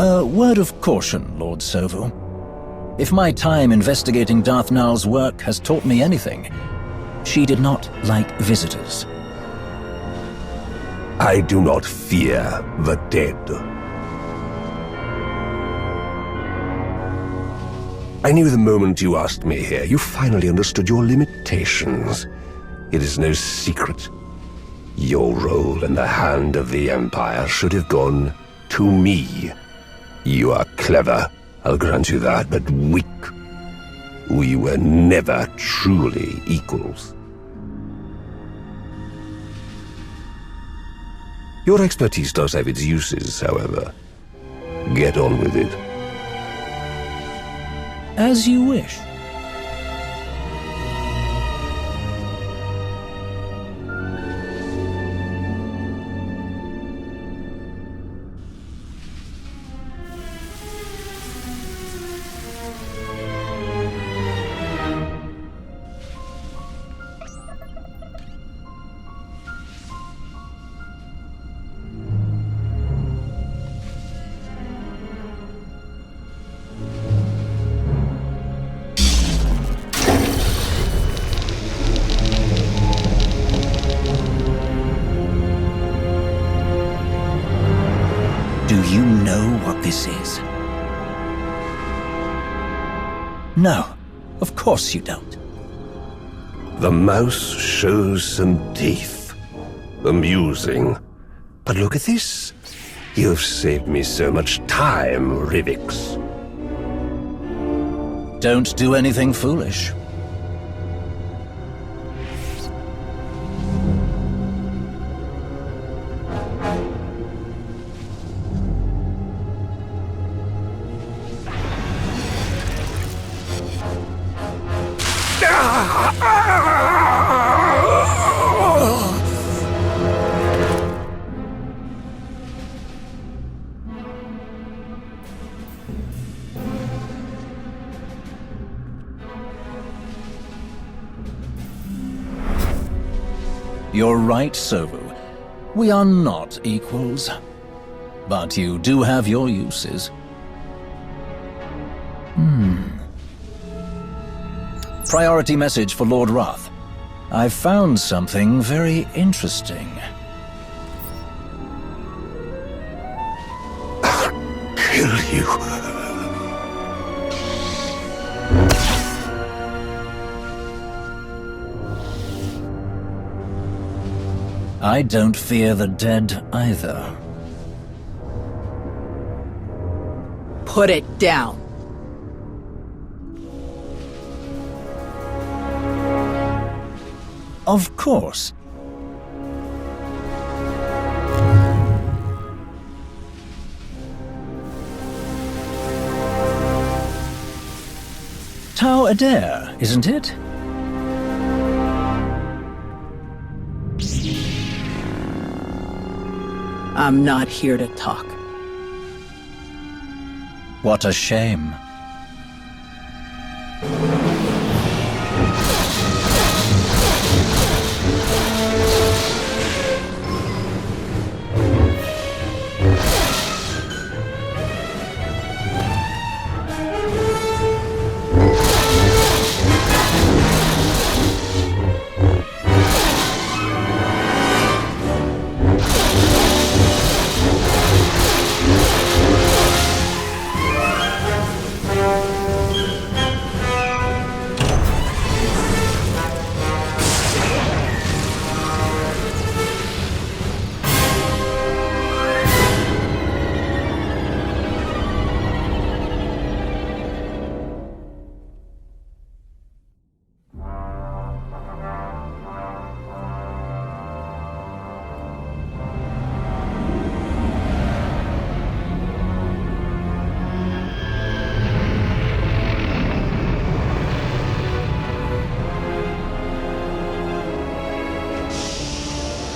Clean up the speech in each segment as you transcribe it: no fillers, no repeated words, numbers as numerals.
A word of caution, Lord Sovu. If my time investigating Darth Nal's work has taught me anything, she did not like visitors. I do not fear the dead. I knew the moment you asked me here, you finally understood your limitations. It is no secret. Your role in the hand of the Empire should have gone to me. You are clever, I'll grant you that, but weak. We were never truly equals. Your expertise does have its uses, however. Get on with it. As you wish. Do you know what this is? No, of course you don't. The mouse shows some teeth. Amusing. But look at this. You've saved me so much time, Rivix. Don't do anything foolish. You're right, Sovu. We are not equals. But you do have your uses. Priority message for Lord Roth. I've found something very interesting. Kill you. I don't fear the dead either. Put it down. Of course. Tau Adair, isn't it? I'm not here to talk. What a shame.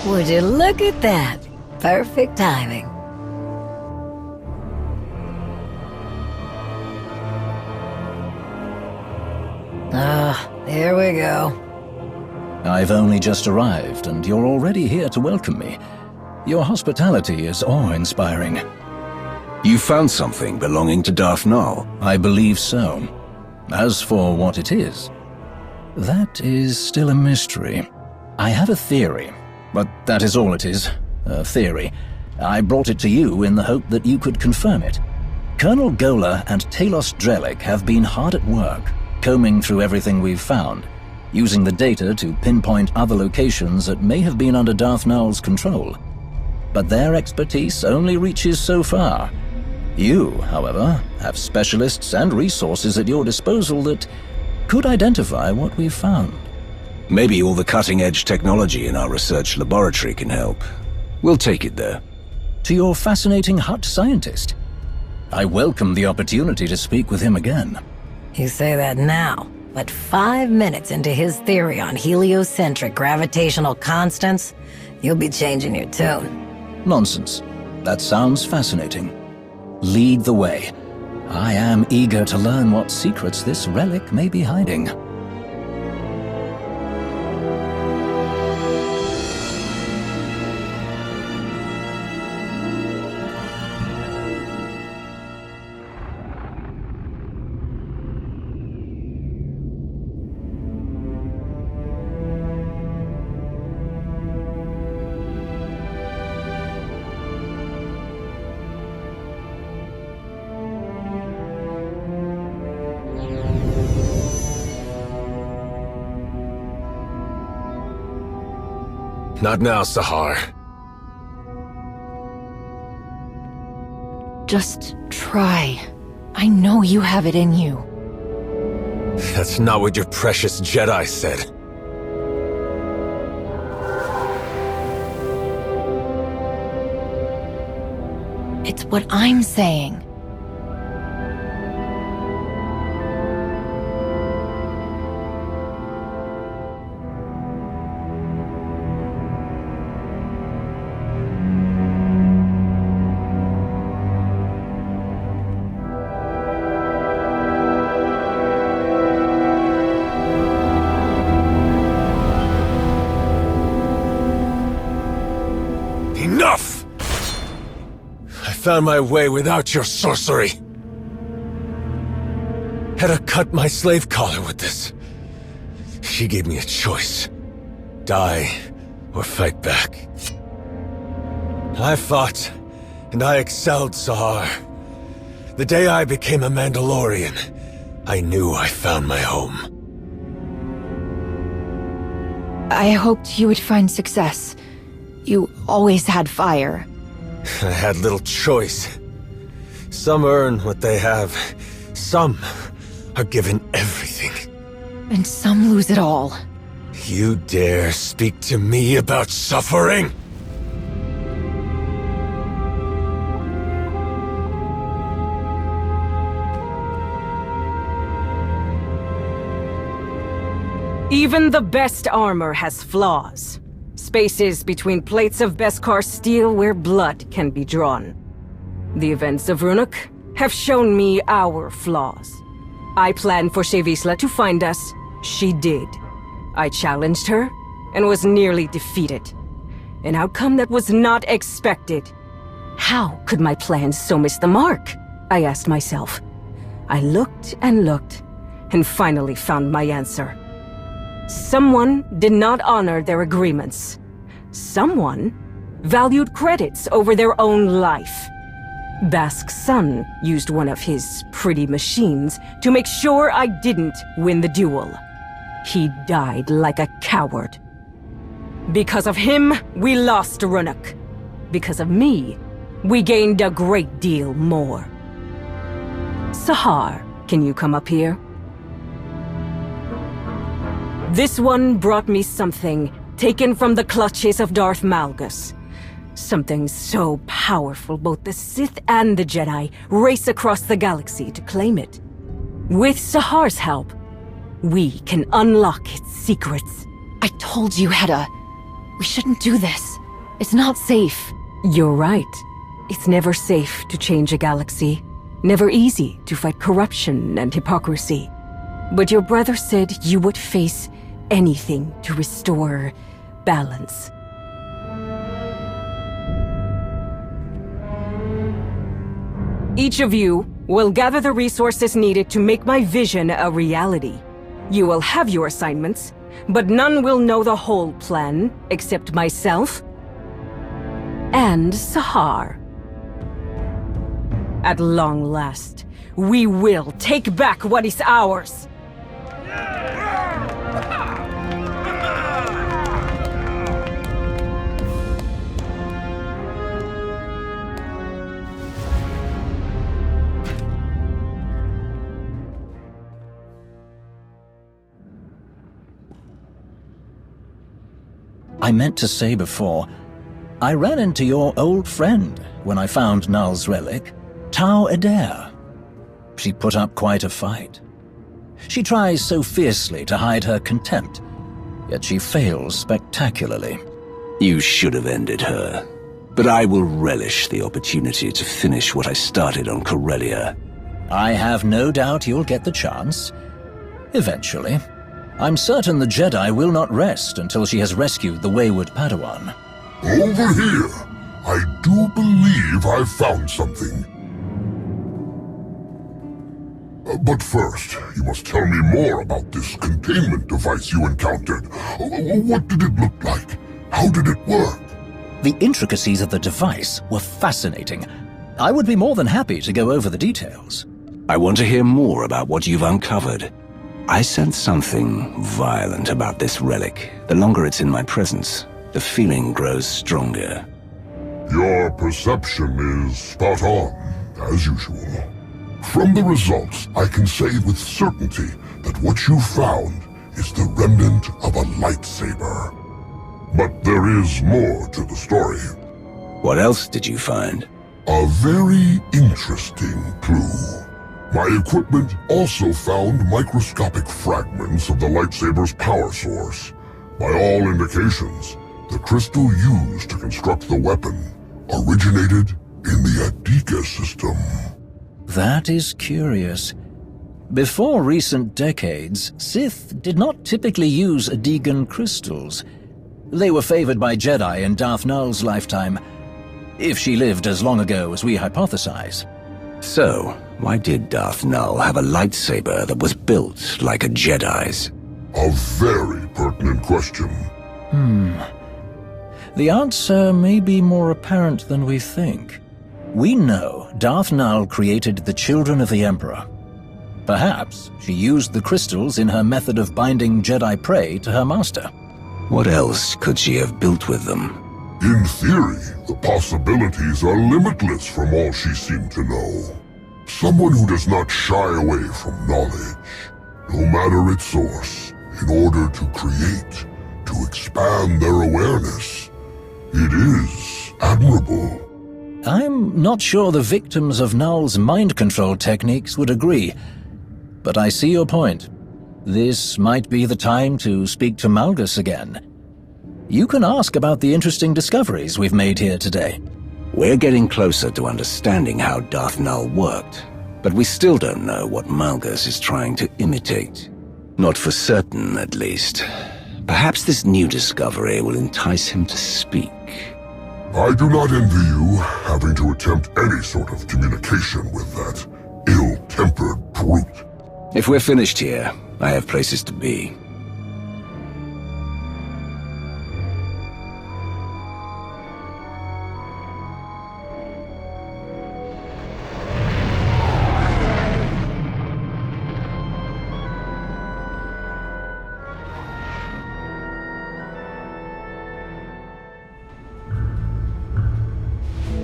Would you look at that? Perfect timing. Here we go. I've only just arrived, and you're already here to welcome me. Your hospitality is awe-inspiring. You found something belonging to Darth Nal? I believe so. As for what it is, that is still a mystery. I have a theory, but that is all it is, a theory. I brought it to you in the hope that you could confirm it. Colonel Gola and Talos Drellick have been hard at work, combing through everything we've found, using the data to pinpoint other locations that may have been under Darth Nal's control. But their expertise only reaches so far. You, however, have specialists and resources at your disposal that could identify what we've found. Maybe all the cutting-edge technology in our research laboratory can help. We'll take it there. To your fascinating Hutt scientist. I welcome the opportunity to speak with him again. You say that now, but 5 minutes into his theory on heliocentric gravitational constants, you'll be changing your tune. Nonsense. That sounds fascinating. Lead the way. I am eager to learn what secrets this relic may be hiding. Not now, Sahar. Just try. I know you have it in you. That's not what your precious Jedi said. It's what I'm saying. Enough! I found my way without your sorcery. Had to cut my slave collar with this. She gave me a choice. Die or fight back. I fought, and I excelled, Sahar. The day I became a Mandalorian, I knew I found my home. I hoped you would find success. You always had fire. I had little choice. Some earn what they have. Some are given everything. And some lose it all. You dare speak to me about suffering? Even the best armor has flaws. Spaces between plates of Beskar steel where blood can be drawn. The events of Runuk have shown me our flaws. I planned for Shevisla to find us. She did. I challenged her and was nearly defeated. An outcome that was not expected. How could my plans so miss the mark? I asked myself. I looked and finally found my answer. Someone did not honor their agreements. Someone valued credits over their own life. Bask's son used one of his pretty machines to make sure I didn't win the duel. He died like a coward. Because of him, we lost Runuk. Because of me, we gained a great deal more. Sahar, can you come up here? This one brought me something taken from the clutches of Darth Malgus. Something so powerful both the Sith and the Jedi race across the galaxy to claim it. With Sahar's help, we can unlock its secrets. I told you, Hedda. We shouldn't do this. It's not safe. You're right. It's never safe to change a galaxy. Never easy to fight corruption and hypocrisy. But your brother said you would face anything to restore balance. Each of you will gather the resources needed to make my vision a reality. You will have your assignments, but none will know the whole plan except myself and Sahar. At long last, we will take back what is ours. I meant to say before, I ran into your old friend when I found Null's relic, Tau Adair. She put up quite a fight. She tries so fiercely to hide her contempt, yet she fails spectacularly. You should have ended her. But I will relish the opportunity to finish what I started on Corellia. I have no doubt you'll get the chance. Eventually. I'm certain the Jedi will not rest until she has rescued the wayward Padawan. Over here! I do believe I've found something. But first, you must tell me more about this containment device you encountered. What did it look like? How did it work? The intricacies of the device were fascinating. I would be more than happy to go over the details. I want to hear more about what you've uncovered. I sense something violent about this relic. The longer it's in my presence, the feeling grows stronger. Your perception is spot on, as usual. From the results, I can say with certainty that what you found is the remnant of a lightsaber. But there is more to the story. What else did you find? A very interesting clue. My equipment also found microscopic fragments of the lightsaber's power source. By all indications, the crystal used to construct the weapon originated in the Adika system. That is curious. Before recent decades, Sith did not typically use Adigan crystals. They were favored by Jedi in Darth Null's lifetime, if she lived as long ago as we hypothesize. So, why did Darth Null have a lightsaber that was built like a Jedi's? A very pertinent question. The answer may be more apparent than we think. We know Darth Null created the Children of the Emperor. Perhaps she used the crystals in her method of binding Jedi prey to her master. What else could she have built with them? In theory, the possibilities are limitless from all she seemed to know. Someone who does not shy away from knowledge, no matter its source, in order to create, to expand their awareness. It is admirable. I'm not sure the victims of Null's mind control techniques would agree, but I see your point. This might be the time to speak to Malgus again. You can ask about the interesting discoveries we've made here today. We're getting closer to understanding how Darth Null worked, but we still don't know what Malgus is trying to imitate. Not for certain, at least. Perhaps this new discovery will entice him to speak. I do not envy you having to attempt any sort of communication with that ill-tempered brute. If we're finished here, I have places to be.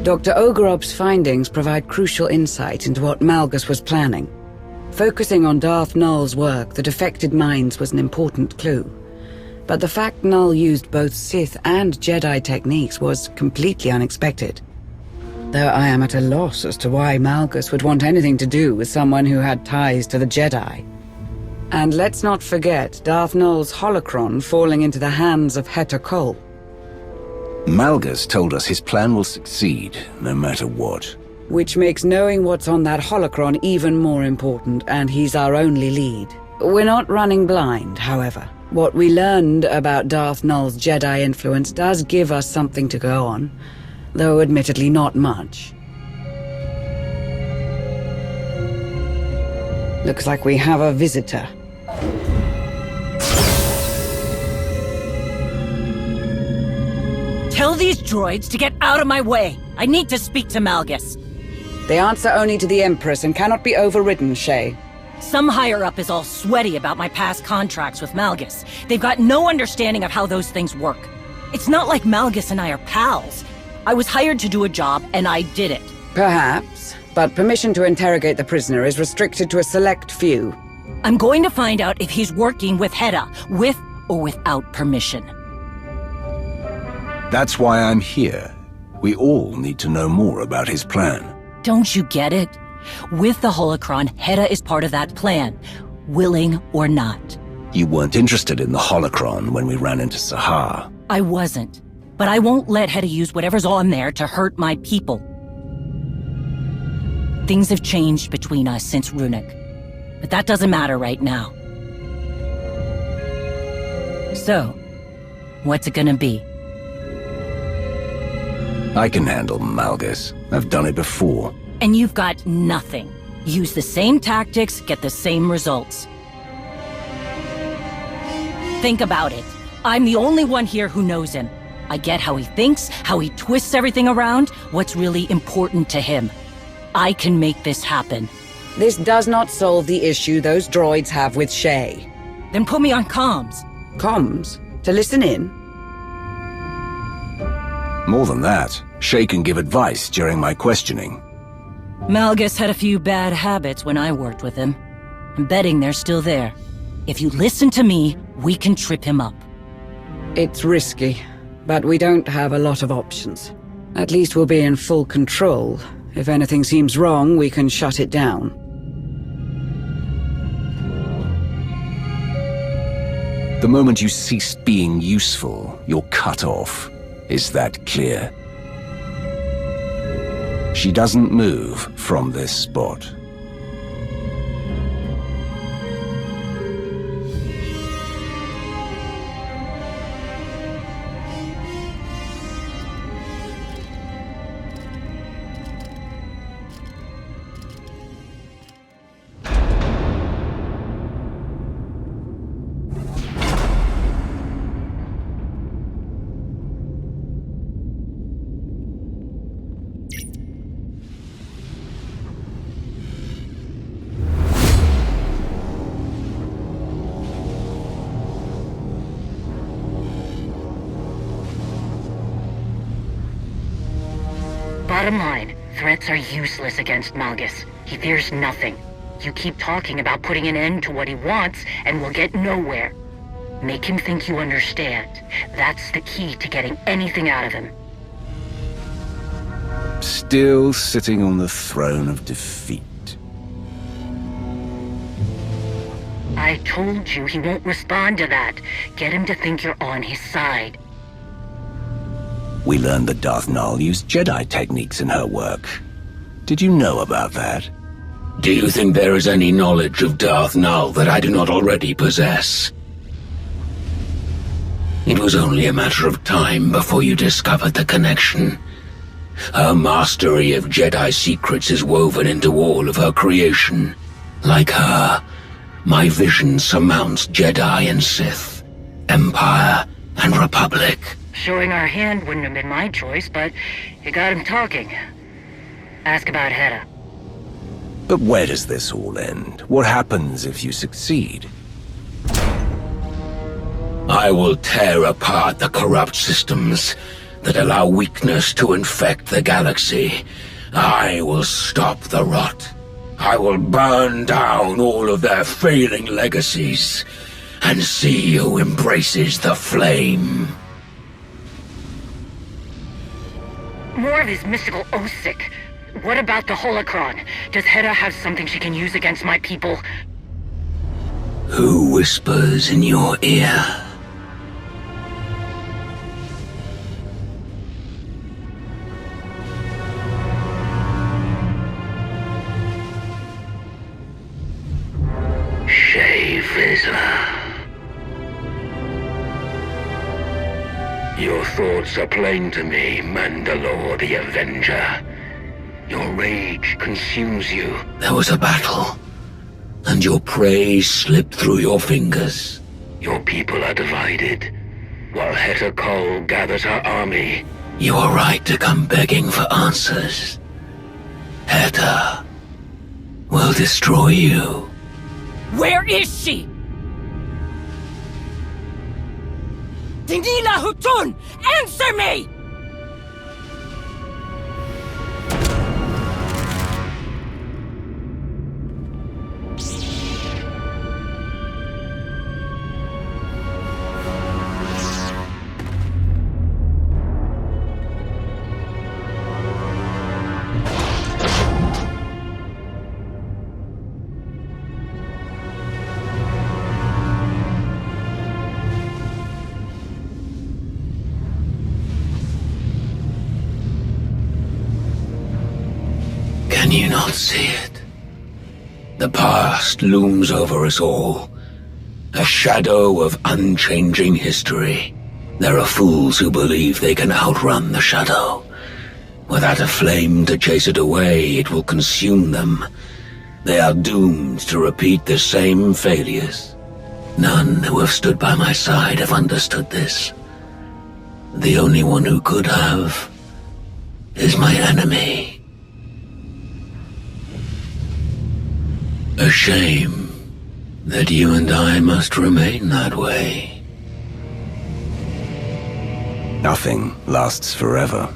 Dr. Ogorop's findings provide crucial insight into what Malgus was planning. Focusing on Darth Null's work, the defected minds was an important clue. But the fact Null used both Sith and Jedi techniques was completely unexpected. Though I am at a loss as to why Malgus would want anything to do with someone who had ties to the Jedi. And let's not forget Darth Null's holocron falling into the hands of Heta Kol. Malgus told us his plan will succeed, no matter what. Which makes knowing what's on that holocron even more important, and he's our only lead. We're not running blind, however. What we learned about Darth Null's Jedi influence does give us something to go on, though admittedly not much. Looks like we have a visitor. Tell these droids to get out of my way. I need to speak to Malgus. They answer only to the Empress and cannot be overridden, Shay. Some higher-up is all sweaty about my past contracts with Malgus. They've got no understanding of how those things work. It's not like Malgus and I are pals. I was hired to do a job, and I did it. Perhaps, but permission to interrogate the prisoner is restricted to a select few. I'm going to find out if he's working with Hedda, with or without permission. That's why I'm here. We all need to know more about his plan. Don't you get it? With the holocron, Hedda is part of that plan, willing or not. You weren't interested in the holocron when we ran into Sahar. I wasn't. But I won't let Hedda use whatever's on there to hurt my people. Things have changed between us since Runic. But that doesn't matter right now. So, what's it gonna be? I can handle Malgus. I've done it before. And you've got nothing. Use the same tactics, get the same results. Think about it. I'm the only one here who knows him. I get how he thinks, how he twists everything around, what's really important to him. I can make this happen. This does not solve the issue those droids have with Shay. Then put me on comms. Comms? To listen in? More than that, Shay can give advice during my questioning. Malgus had a few bad habits when I worked with him. I'm betting they're still there. If you listen to me, we can trip him up. It's risky, but we don't have a lot of options. At least we'll be in full control. If anything seems wrong, we can shut it down. The moment you ceased being useful, you're cut off. Is that clear? She doesn't move from this spot. Bottom line, threats are useless against Malgus. He fears nothing. You keep talking about putting an end to what he wants, and we'll get nowhere. Make him think you understand. That's the key to getting anything out of him. Still sitting on the throne of defeat. I told you he won't respond to that. Get him to think you're on his side. We learned that Darth Nul used Jedi techniques in her work. Did you know about that? Do you think there is any knowledge of Darth Nul that I do not already possess? It was only a matter of time before you discovered the connection. Her mastery of Jedi secrets is woven into all of her creation. Like her, my vision surmounts Jedi and Sith, Empire and Republic. Showing our hand wouldn't have been my choice, but you got him talking. Ask about Hedda. But where does this all end? What happens if you succeed? I will tear apart the corrupt systems that allow weakness to infect the galaxy. I will stop the rot. I will burn down all of their failing legacies and see who embraces the flame. More of his mystical oath-sick. What about the holocron? Does Hedda have something she can use against my people? Who whispers in your ear? Shay Vizsla. Your thoughts are plain to me, Mandalore the Avenger. Your rage consumes you. There was a battle. and your prey slipped through your fingers. Your people are divided, while Heta Kol gathers her army. You are right to come begging for answers. Heta will destroy you. Where is she? Dinila Hutun! Answer me! Can you not see it? The past looms over us all, a shadow of unchanging history. There are fools who believe they can outrun the shadow. Without a flame to chase it away, it will consume them. They are doomed to repeat the same failures. None who have stood by my side have understood this. The only one who could have is my enemy. A shame that you and I must remain that way. Nothing lasts forever.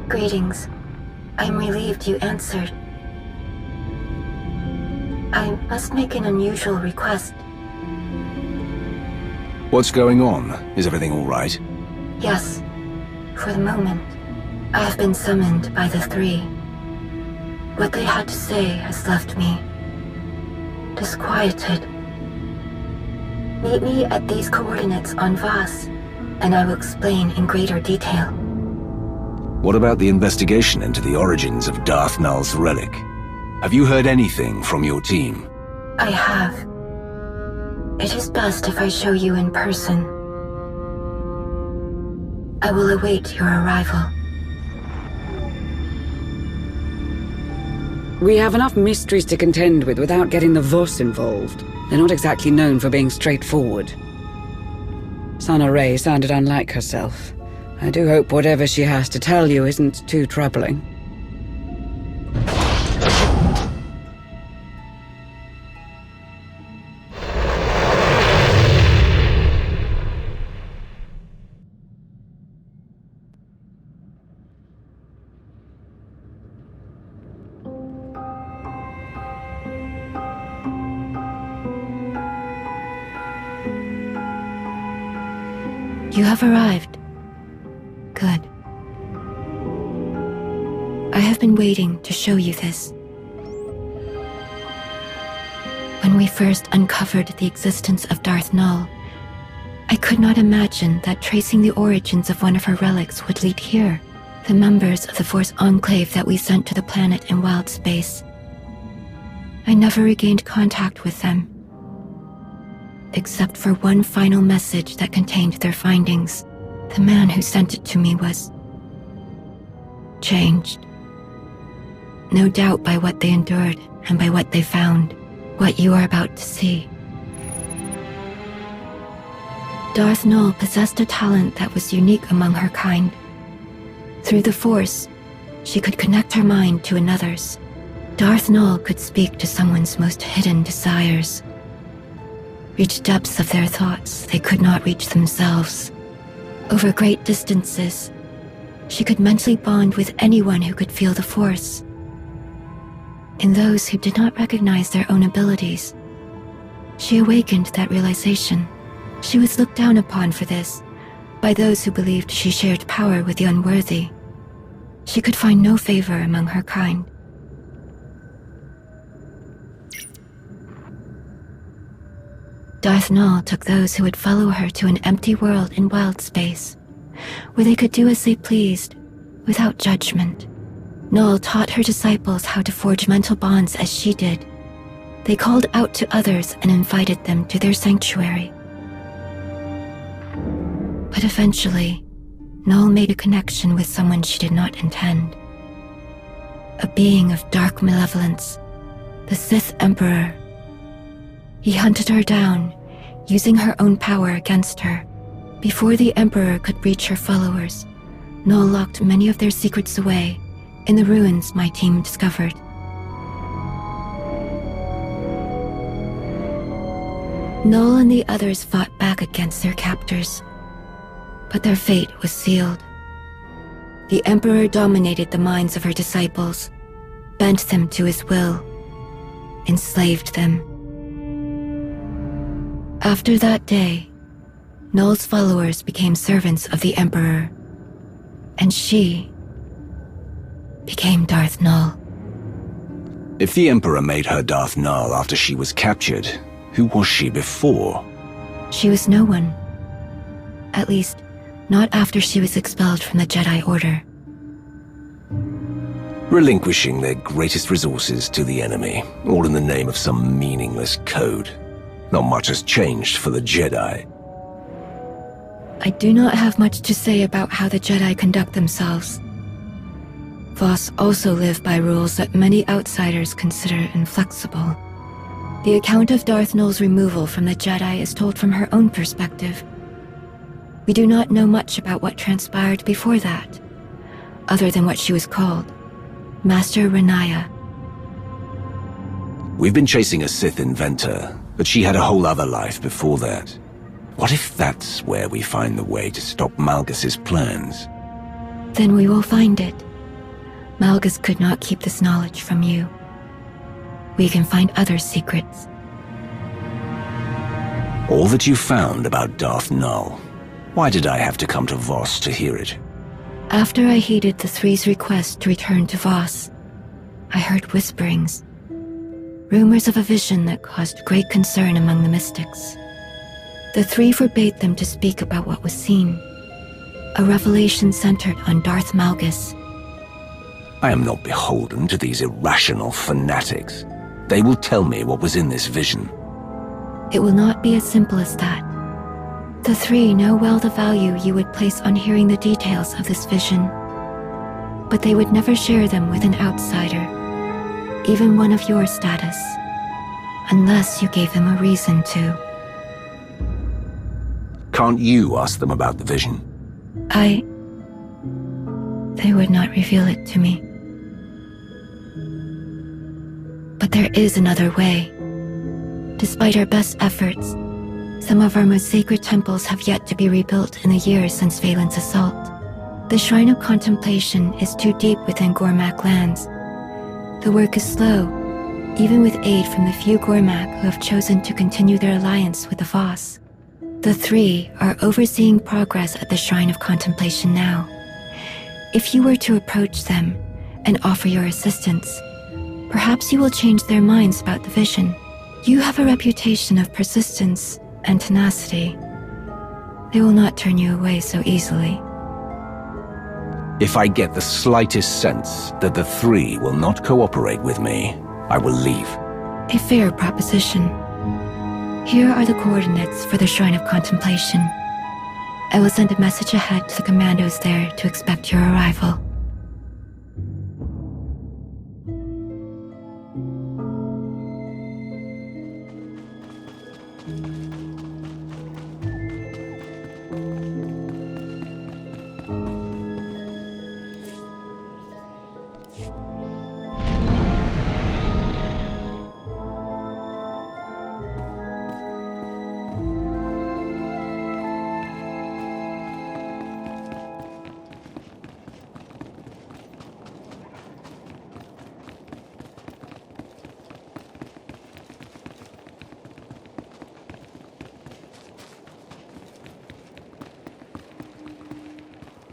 Greetings. I'm relieved you answered. I must make an unusual request. What's going on? Is everything all right? Yes. For the moment, I have been summoned by the three. What they had to say has left me disquieted. Meet me at these coordinates on Voss, and I will explain in greater detail. What about the investigation into the origins of Darth Nul's relic? Have you heard anything from your team? I have. It is best if I show you in person. I will await your arrival. We have enough mysteries to contend with without getting the Voss involved. They're not exactly known for being straightforward. Sana-rae sounded unlike herself. I do hope whatever she has to tell you isn't too troubling. You have arrived. Good. I have been waiting to show you this. When we first uncovered the existence of Darth Nul, I could not imagine that tracing the origins of one of her relics would lead here. The members of the Force Enclave that we sent to the planet in wild space. I never regained contact with them, except for one final message that contained their findings. The man who sent it to me was changed. No doubt by what they endured and by what they found, what you are about to see. Darth Nul possessed a talent that was unique among her kind. Through the Force, she could connect her mind to another's. Darth Nul could speak to someone's most hidden desires, reach depths of their thoughts they could not reach themselves. Over great distances, she could mentally bond with anyone who could feel the Force. In those who did not recognize their own abilities, she awakened that realization. She was looked down upon for this by those who believed she shared power with the unworthy. She could find no favor among her kind. Darth Nul took those who would follow her to an empty world in wild space, where they could do as they pleased, without judgment. Nul taught her disciples how to forge mental bonds as she did. They called out to others and invited them to their sanctuary. But eventually, Nul made a connection with someone she did not intend. A being of dark malevolence, the Sith Emperor. He hunted her down, using her own power against her. Before the Emperor could reach her followers, Nul locked many of their secrets away in the ruins my team discovered. Nul and the others fought back against their captors, but their fate was sealed. The Emperor dominated the minds of her disciples, bent them to his will, enslaved them. After that day, Nul's followers became servants of the Emperor, and she became Darth Nul. If the Emperor made her Darth Nul after she was captured, who was she before? She was no one. At least, not after she was expelled from the Jedi Order. Relinquishing their greatest resources to the enemy, all in the name of some meaningless code. Not much has changed for the Jedi. I do not have much to say about how the Jedi conduct themselves. Voss also live by rules that many outsiders consider inflexible. The account of Darth Nul's removal from the Jedi is told from her own perspective. We do not know much about what transpired before that, other than what she was called, Master Renaya. We've been chasing a Sith inventor, but she had a whole other life before that. What if that's where we find the way to stop Malgus's plans? Then we will find it. Malgus could not keep this knowledge from you. We can find other secrets. All that you found about Darth Nul. Why did I have to come to Voss to hear it? After I heeded the Three's request to return to Voss, I heard whisperings. Rumors of a vision that caused great concern among the mystics. The Three forbade them to speak about what was seen. A revelation centered on Darth Malgus. I am not beholden to these irrational fanatics. They will tell me what was in this vision. It will not be as simple as that. The Three know well the value you would place on hearing the details of this vision. But they would never share them with an outsider, even one of your status, unless you gave them a reason to. Can't you ask them about the vision? They would not reveal it to me. But there is another way. Despite our best efforts, some of our most sacred temples have yet to be rebuilt in the years since Valen's assault. The Shrine of Contemplation is too deep within Gormak lands. The work is slow, even with aid from the few Gormak who have chosen to continue their alliance with the Voss. The Three are overseeing progress at the Shrine of Contemplation now. If you were to approach them and offer your assistance, perhaps you will change their minds about the vision. You have a reputation of persistence and tenacity. They will not turn you away so easily. If I get the slightest sense that the Three will not cooperate with me, I will leave. A fair proposition. Here are the coordinates for the Shrine of Contemplation. I will send a message ahead to the commandos there to expect your arrival.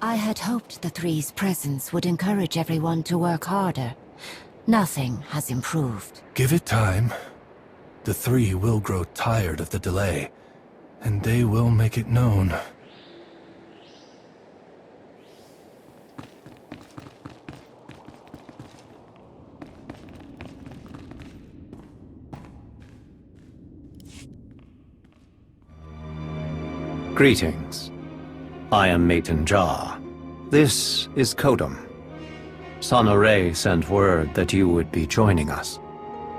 I had hoped the Three's presence would encourage everyone to work harder. Nothing has improved. Give it time. The Three will grow tired of the delay, and they will make it known. Greetings. I am Maton Jah. This is Kodum. Sana-rae sent word that you would be joining us.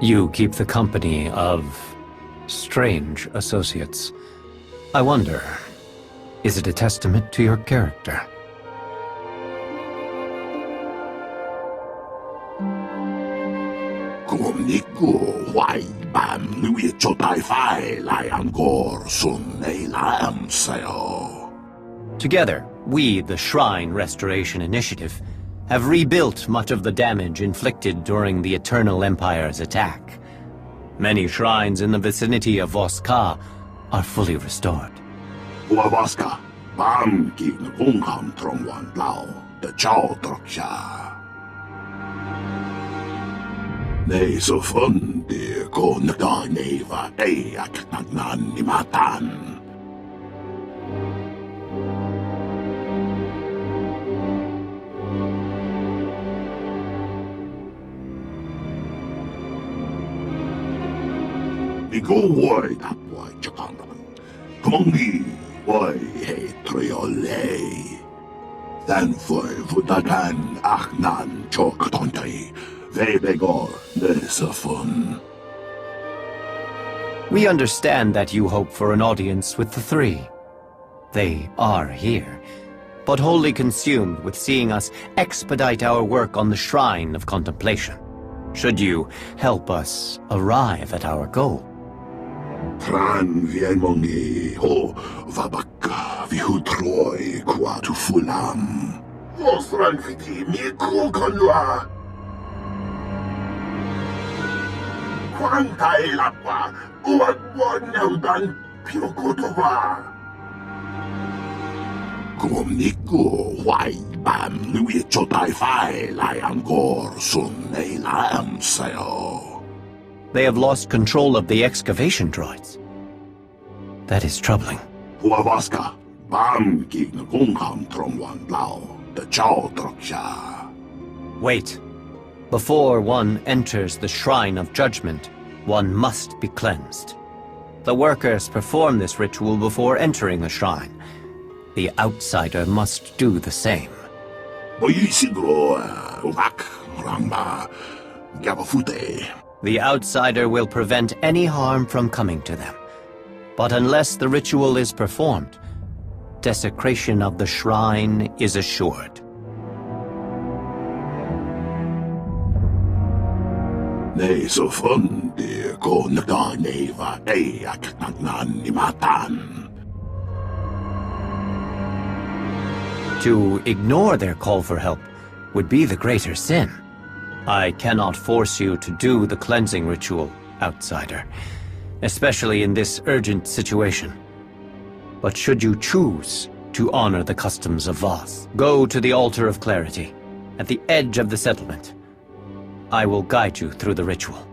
You keep the company of strange associates. I wonder, is it a testament to your character? Together, we, the Shrine Restoration Initiative, have rebuilt much of the damage inflicted during the Eternal Empire's attack. Many shrines in the vicinity of Voska are fully restored. We understand that you hope for an audience with the Three. They are here, but wholly consumed with seeing us expedite our work on the Shrine of Contemplation. Should you help us arrive at our goal? They have lost control of the excavation droids. That is troubling. Wait. Before one enters the Shrine of Judgment, one must be cleansed. The workers perform this ritual before entering a shrine. The outsider must do the same. The outsider will prevent any harm from coming to them. But unless the ritual is performed, desecration of the shrine is assured. To ignore their call for help would be the greater sin. I cannot force you to do the cleansing ritual, outsider, especially in this urgent situation. But should you choose to honor the customs of Voth, go to the Altar of Clarity, at the edge of the settlement. I will guide you through the ritual.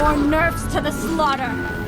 More nerfs to the slaughter!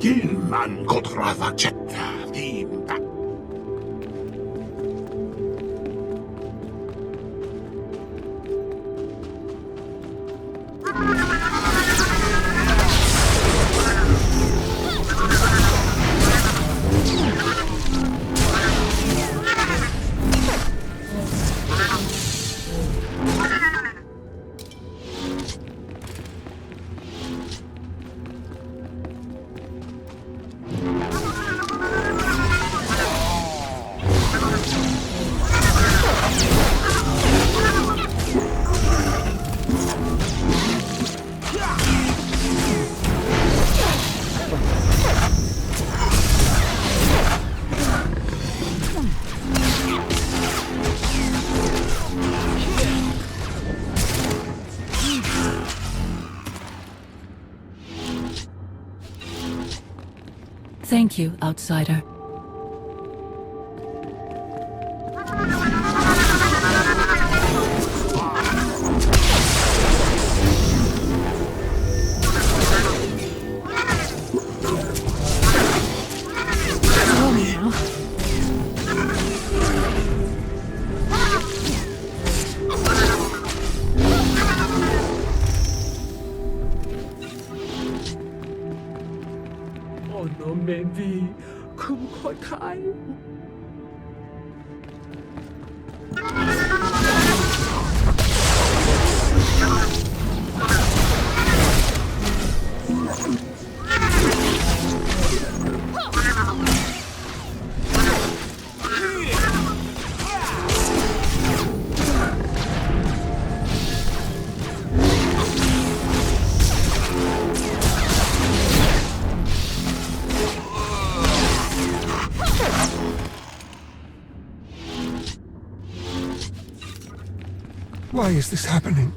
Kinman kotrava chetta dimta. Thank you, outsider. Why is this happening?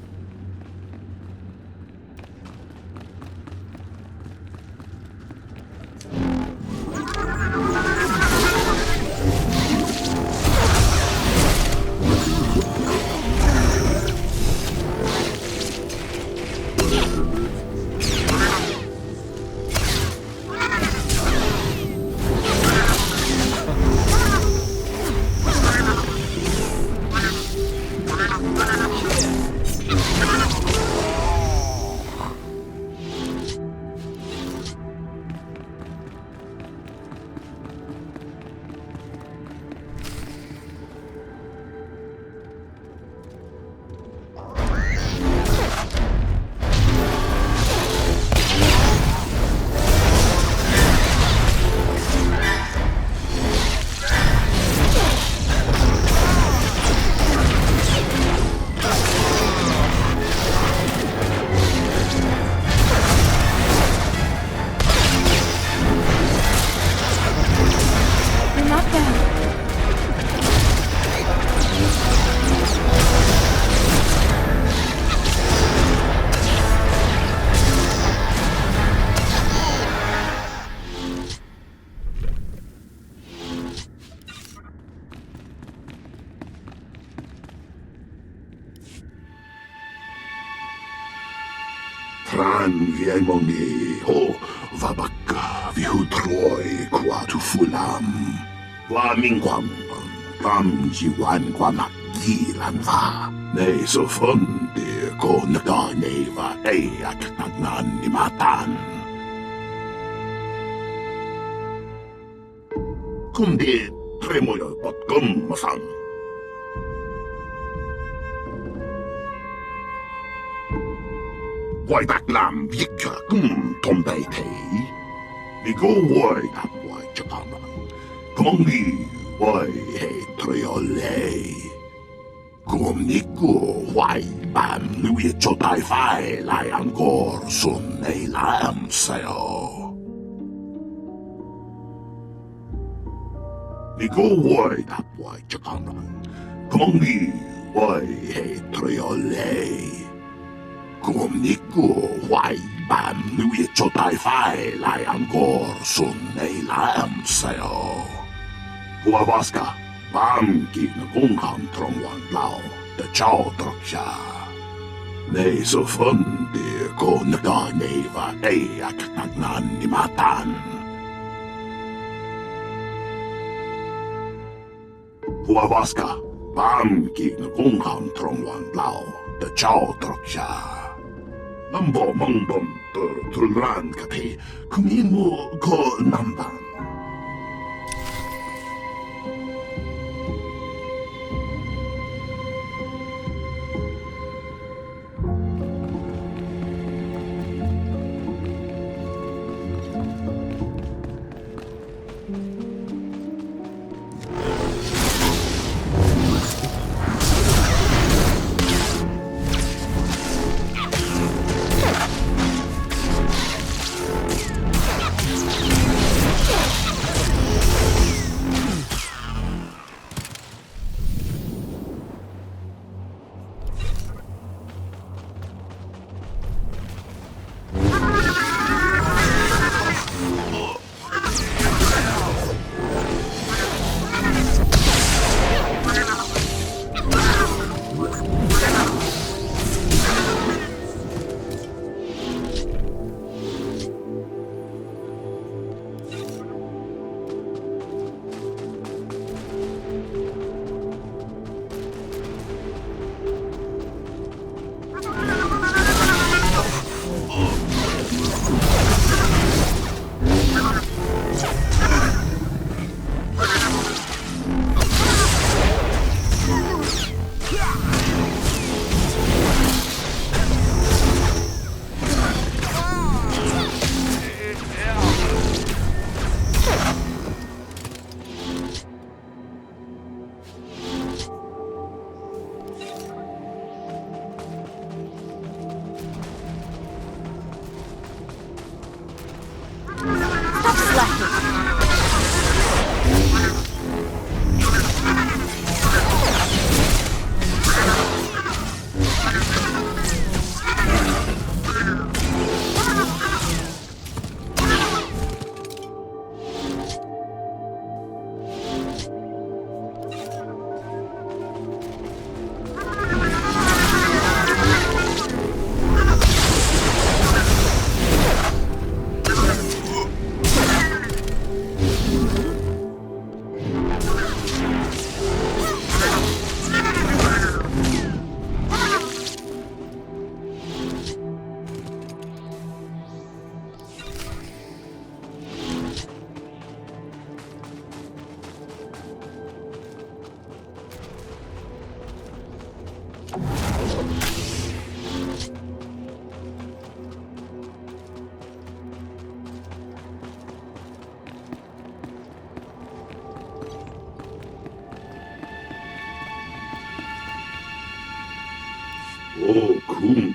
Viemongi ho vabaka vihutroi kwatu fulam. Wamingwam ram jiwan kwamagilan va. Ne so fonde ko naganeva eak nagnan ni matan. Kumbi tremoyo potkum masang. Why that lamb yikka tom bay tay? We go why that why chapama. Kongi why hey triole. Kumniku why bam we chotai fai lai angkor sun nei lam sayo. We go why that why chapama. Kongi why hey triole. Kumniku why bam we chotai fai lai angkor sun nei lam sayo. Huavaska bam ki na kung ham trong wan lao the chow trok sha. Nei so fundi ko naganeva eak nagnan ni matan. Huavaska, Bamki Ngungham Trongwan Lao, the Chow Troksha. Nambo Mongdon, the Tulran Kapi, Kumimu Ko Namban.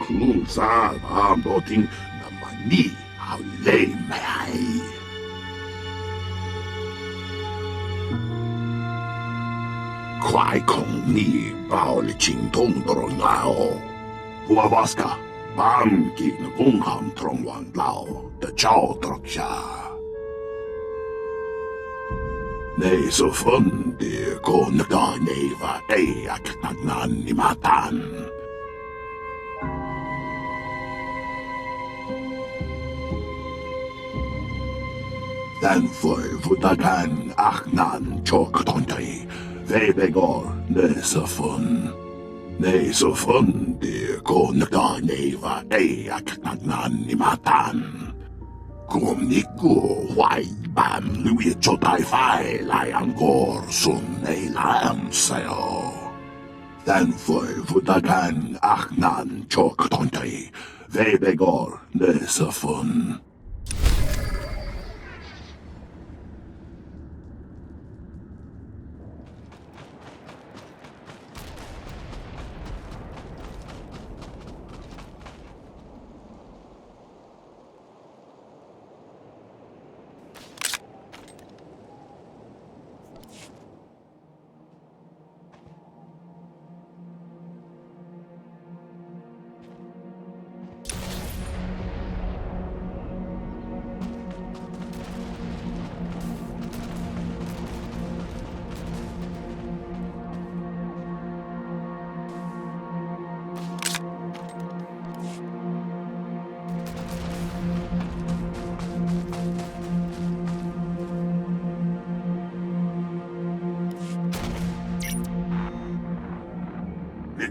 Kung sa boting namani how lame mai. Kwai kong ni bao le ching tong doro ngao. Huavaska, bam ki ngung ham trong wan lao, the chow troksha. Nei so fun de ko naga neva e ak nagnan ni matan. Den for vutagan aknan choktontay, vebegor nesafun. Nesafun de ko naganeva e ak nagnan ni matan. Kumniku huay bam lui chotay fai layang gor sun e lam sayo. Den for vutagan aknan choktontay, vebegor nesafun.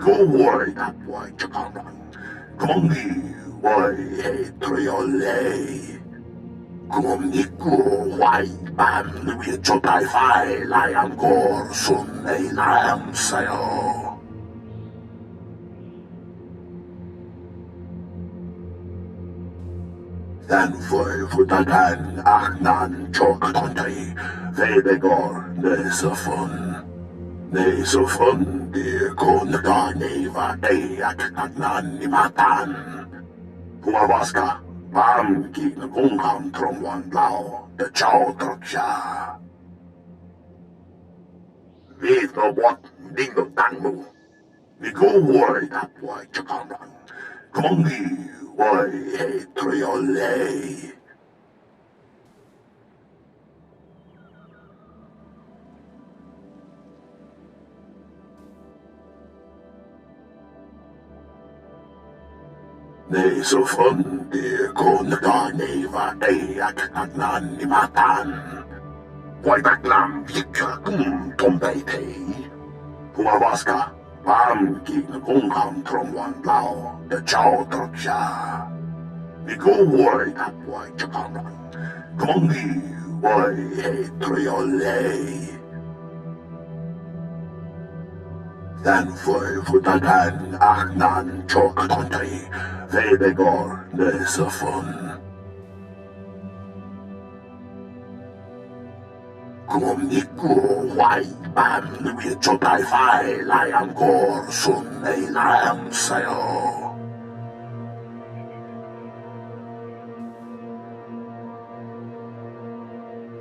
Go word that way to come on. Come way triole. Come niku way bam with chotai fai lai am gor sun ei lam sayo. Den futagan ahnan chok tontei. Vebegor nesafun. Nesafun di konga neva eak nagnan ni matan. Huawaska, bam ki na kungkam tromwan lao, de chow troksha. Viv no wat dingo tangmu. Vi go word that way chakaman. Kongi way triole. Nesafun di konga neva eak nagnan ni matan. Why baklam vika tombei pei. Huawaska, bam ki na kungkam tromwan lao, de chow troksha. Vi go word that way chakaman. Kongi way triole. Den futagan ahnan chok tontei. Vebegor nesafun. Kum niku way bam with chotai fai lai am gor sun ei lam sayo.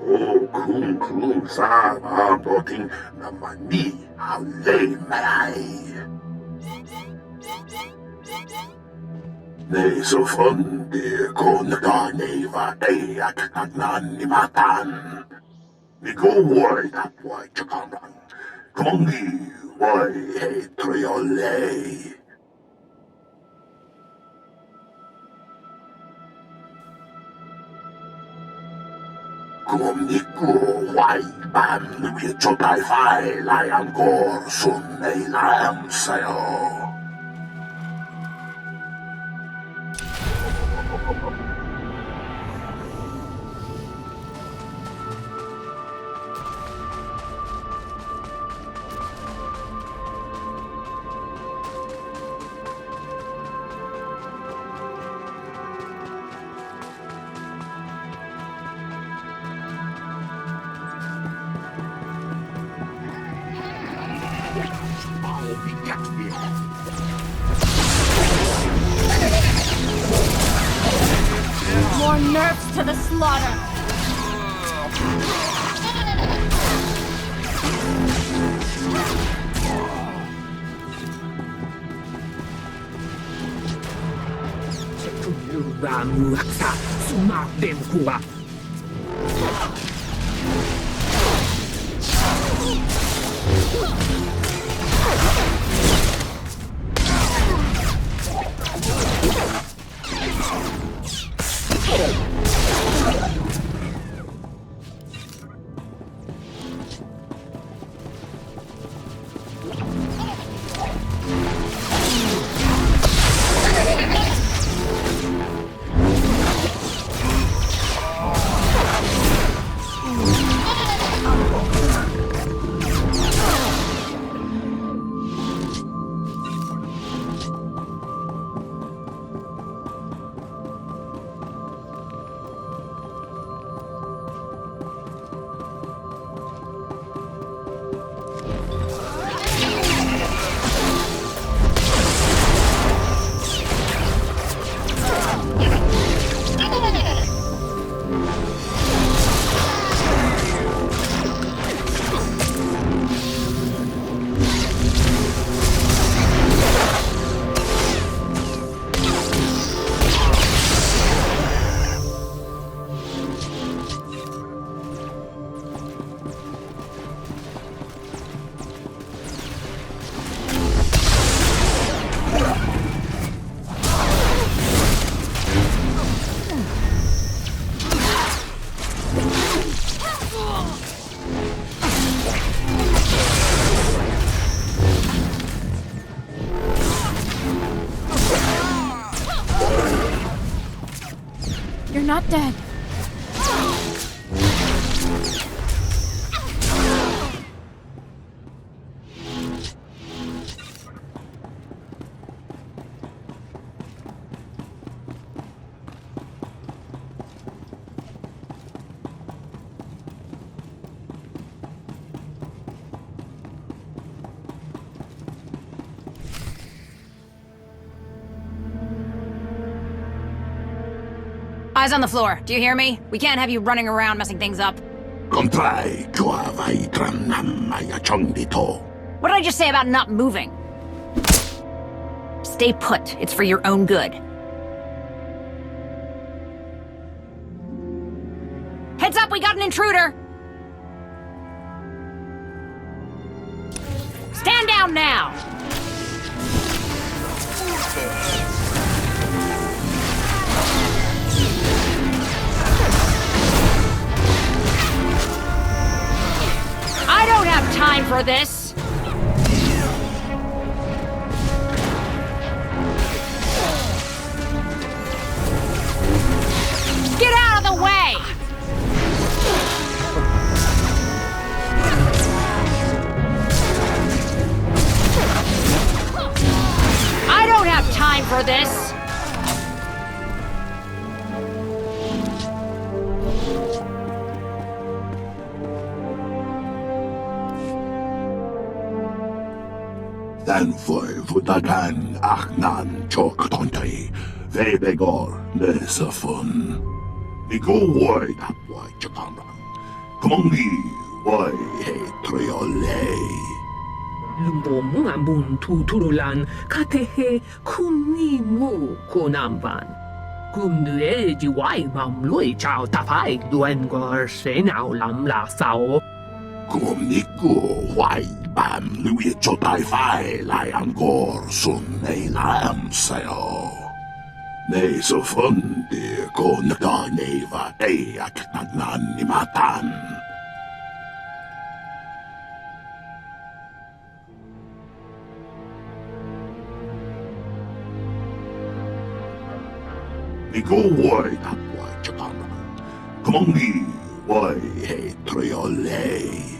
O kum sa am boting na mani how lay mai. Nesafun di konga neva eak nagnan ni matan. Vi go word that way chakaman. Kongi way triole. Kum niku way bam with chotai fai lai am gor sun ei lam sayo. More nerfs to the slaughter! not dead. Eyes on the floor. Do you hear me? We can't have you running around messing things up. What did I just say about not moving? Stay put. It's for your own good. Heads up, we got an intruder! Stand down now! I don't have time for this! Get out of the way! I don't have time for this! Den för Vudagan Achnan Choktontai, Vebegor, Nesafun. Vi går word up, why Chakamran. Kumongi, why Hetriolei. Lumbomu ambun tuturulan, Katehe Kumni Mu Konamban. Kumnue Jiwai Mam Lui Chao Tapai, Duengor Senau Lam La Sao. Kumniku, why Bam Louis Chotai Fai, Liangor, Sun Nei Lam Sao. Nei so fundi, Konaga Neva, Eak Nagnan Nimatan. Vi går word up, why Chakamran. Kumongi, why Hetriolei.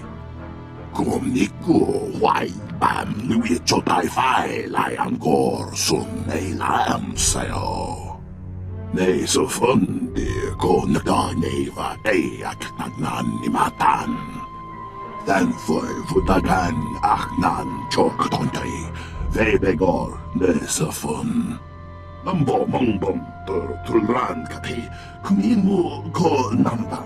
Kumniku, why Bam Louis Chotai Fai, Liangor, Sun Nei Lam Sao. Nei so fundi, Konaga Neva, Eak Nagnan Nimatan. Den för Vudagan Achnan Choktontai, Vebegor, Nesafun. Nambo Mongbom, Tulran Kapi, Kumimu Ko Namba.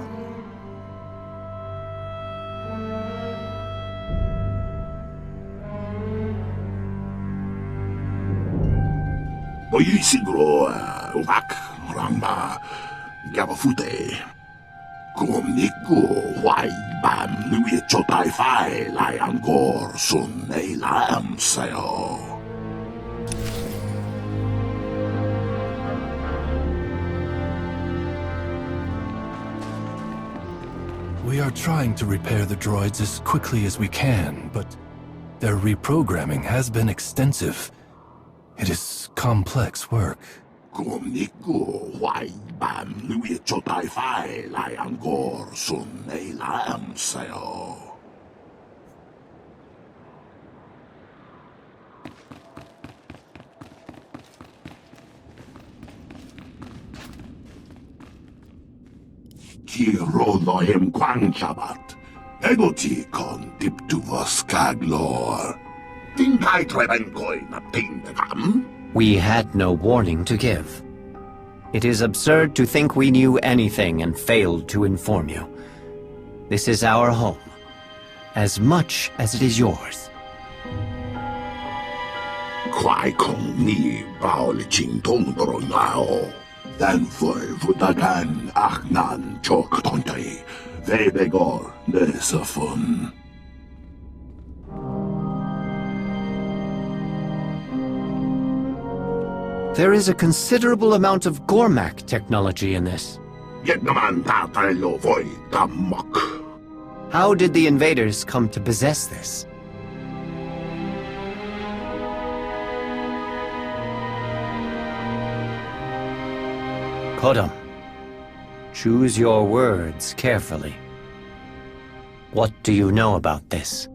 Oyisigro, Wak, Ramba, Gabafute. Kumniku, Wai Bam Louis Chotai Fai, Liangor, Sun Nei Lam Sao. We are trying to repair the droids as quickly as we can, but their reprogramming has been extensive. It is complex work. Kumniku, why Bam Louis Chotai Fai, Liangor, Sun Nei Lam Sao. Kiro Lohem Quang Chabat, Egoti Con Diptuvos Kaglor. Tinkai Trebenkoi na Pindagam. We had no warning to give. It is absurd to think we knew anything and failed to inform you. This is our home, as much as it is yours. Kwai Kong Ni Bao Li Ching Tong Doro Nao. Den för Vudagan Achnan Choktontai, Vebegor, Nesafun. There is a considerable amount of Gormak technology in this. How did the invaders come to possess this? Kodam, Choose your words carefully. What do you know about this?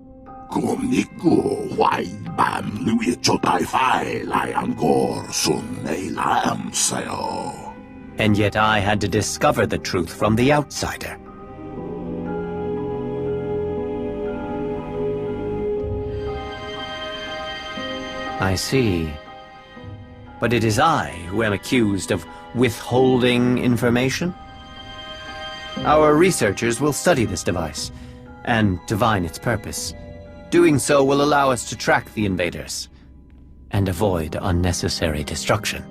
And yet I had to discover the truth from the outsider. I see. But it is I who am accused of withholding information? Our researchers will study this device and divine its purpose. Doing so will allow us to track the invaders and avoid unnecessary destruction.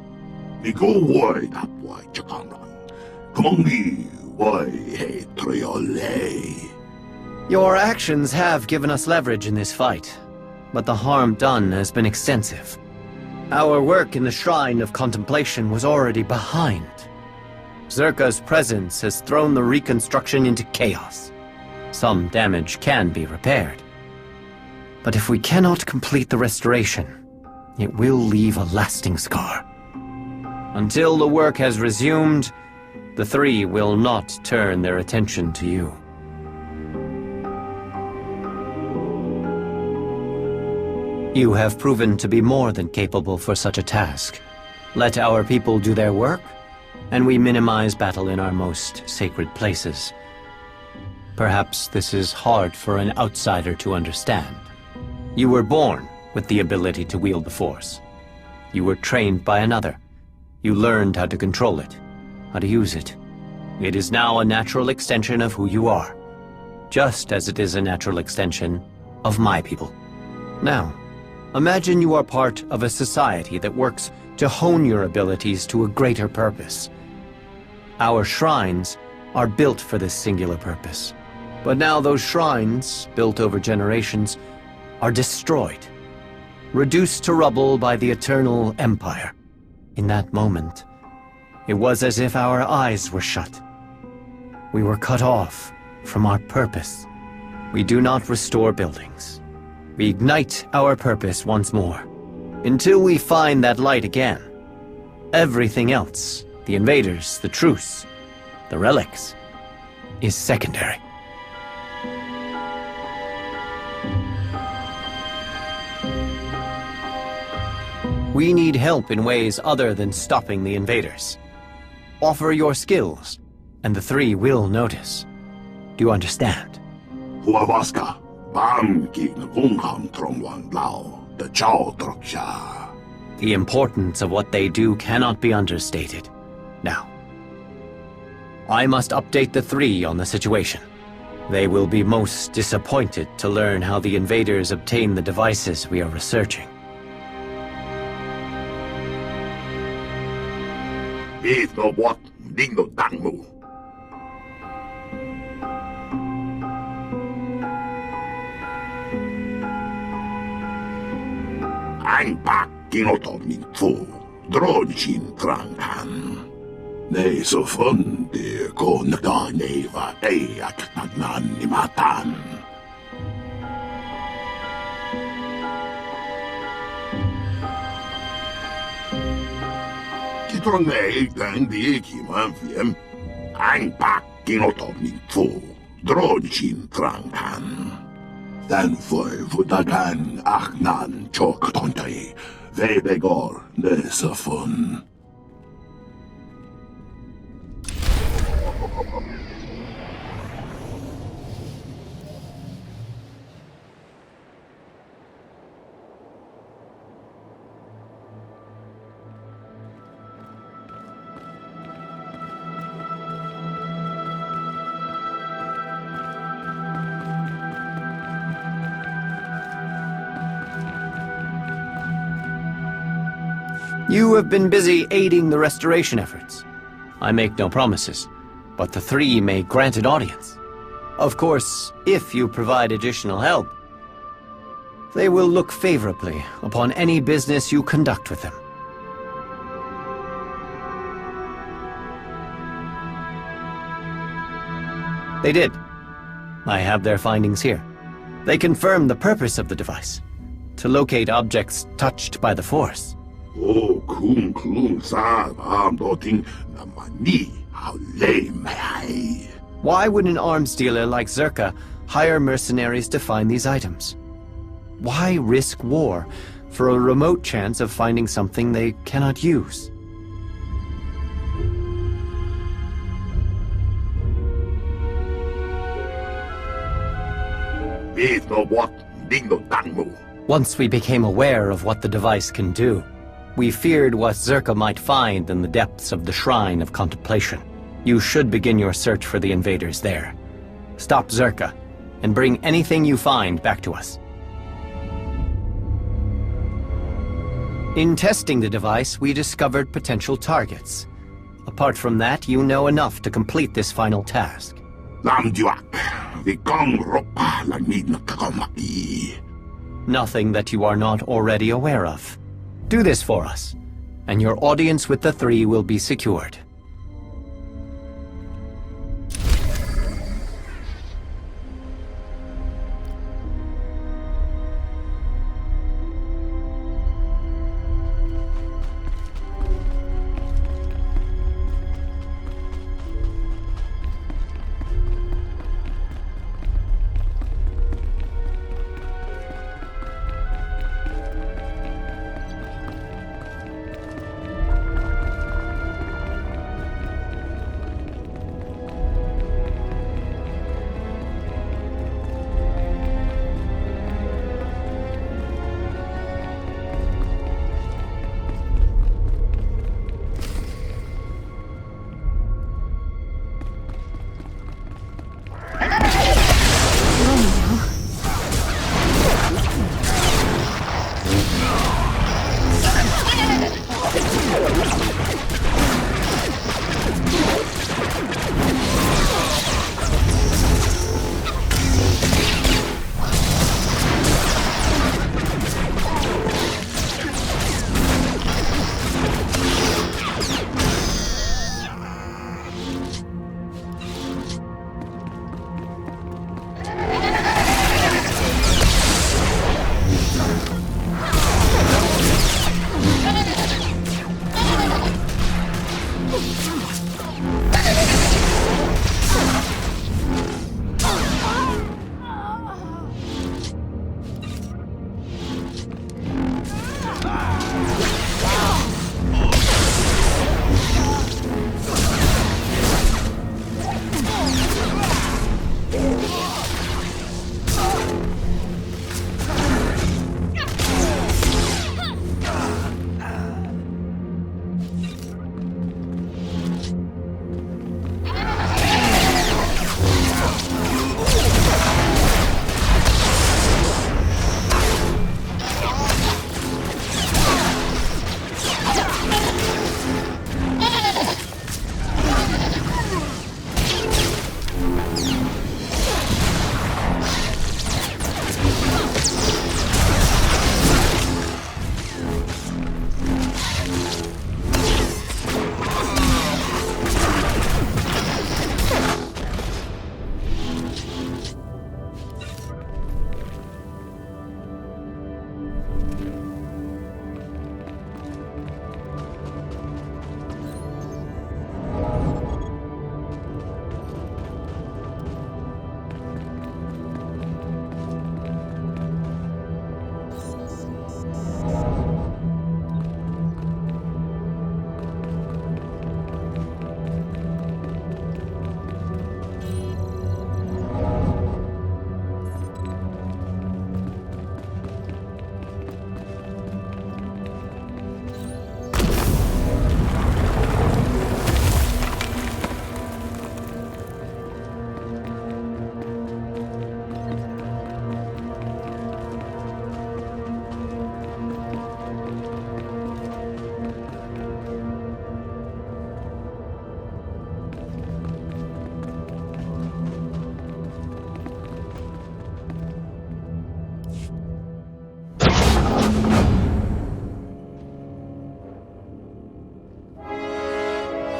Your actions have given us leverage in this fight, but the harm done has been extensive. Our work in the Shrine of Contemplation was already behind. Zerka's presence has thrown the reconstruction into chaos. Some damage can be repaired. But if we cannot complete the restoration, it will leave a lasting scar. Until the work has resumed, the three will not turn their attention to you. You have proven to be more than capable for such a task. Let our people do their work, and we minimize battle in our most sacred places. Perhaps this is hard for an outsider to understand. You were born with the ability to wield the Force. You were trained by another. You learned how to control it, how to use it. It is now a natural extension of who you are, just as it is a natural extension of my people. Now, imagine you are part of a society that works to hone your abilities to a greater purpose. Our shrines are built for this singular purpose. But now those shrines, built over generations, are destroyed, reduced to rubble by the Eternal Empire. In that moment, it was as if our eyes were shut. We were cut off from our purpose. We do not restore buildings. We ignite our purpose once more. Until we find that light again, everything else, the invaders, the truce, the relics, is secondary. We need help in ways other than stopping the invaders. Offer your skills, and the three will notice. Do you understand? The importance of what they do cannot be understated. Now, I must update the three on the situation. They will be most disappointed to learn how the invaders obtained the devices we are researching. You have been busy aiding the restoration efforts. I make no promises, but the three may grant an audience. Of course, if you provide additional help, they will look favorably upon any business you conduct with them. They did. I have their findings here. They confirm the purpose of the device, to locate objects touched by the Force. How lame may I? Why would an arms dealer like Zerka hire mercenaries to find these items? Why risk war for a remote chance of finding something they cannot use? Once we became aware of what the device can do, we feared what Zerka might find in the depths of the Shrine of Contemplation. You should begin your search for the invaders there. Stop Zerka, and bring anything you find back to us. In testing the device, we discovered potential targets. Apart from that, you know enough to complete this final task. Nothing that you are not already aware of. Do this for us, and your audience with the three will be secured.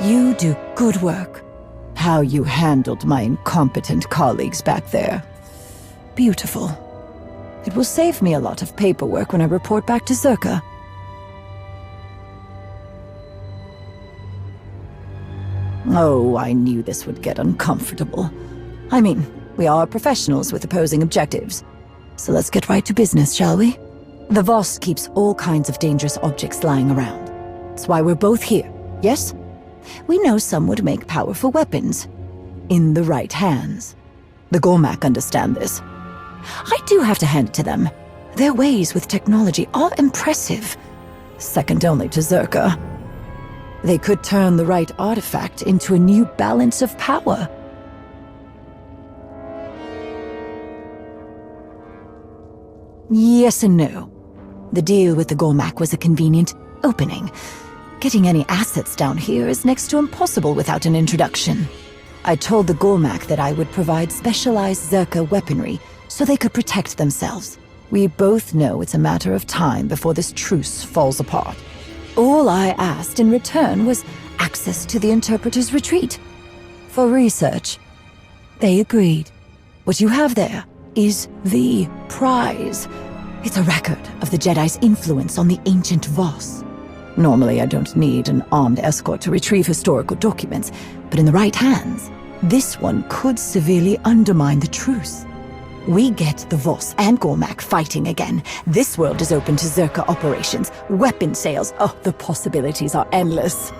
You do good work. How you handled my incompetent colleagues back there. Beautiful. It will save me a lot of paperwork when I report back to Zerka. Oh, I knew this would get uncomfortable. I mean, we are professionals with opposing objectives. So let's get right to business, shall we? The Voss keeps all kinds of dangerous objects lying around. That's why we're both here, yes? We know some would make powerful weapons. In the right hands. The Gormak understand this. I do have to hand it to them. Their ways with technology are impressive. Second only to Zerka. They could turn the right artifact into a new balance of power. Yes and no. The deal with the Gormak was a convenient opening. Getting any assets down here is next to impossible without an introduction. I told the Gormak that I would provide specialized Zerka weaponry so they could protect themselves. We both know it's a matter of time before this truce falls apart. All I asked in return was access to the Interpreter's retreat. For research. They agreed. What you have there is the prize. It's a record of the Jedi's influence on the ancient Voss. Normally I don't need an armed escort to retrieve historical documents, but in the right hands, this one could severely undermine the truce. We get the Voss and Gormak fighting again. This world is open to Zerka operations, weapon sales. Oh, the possibilities are endless.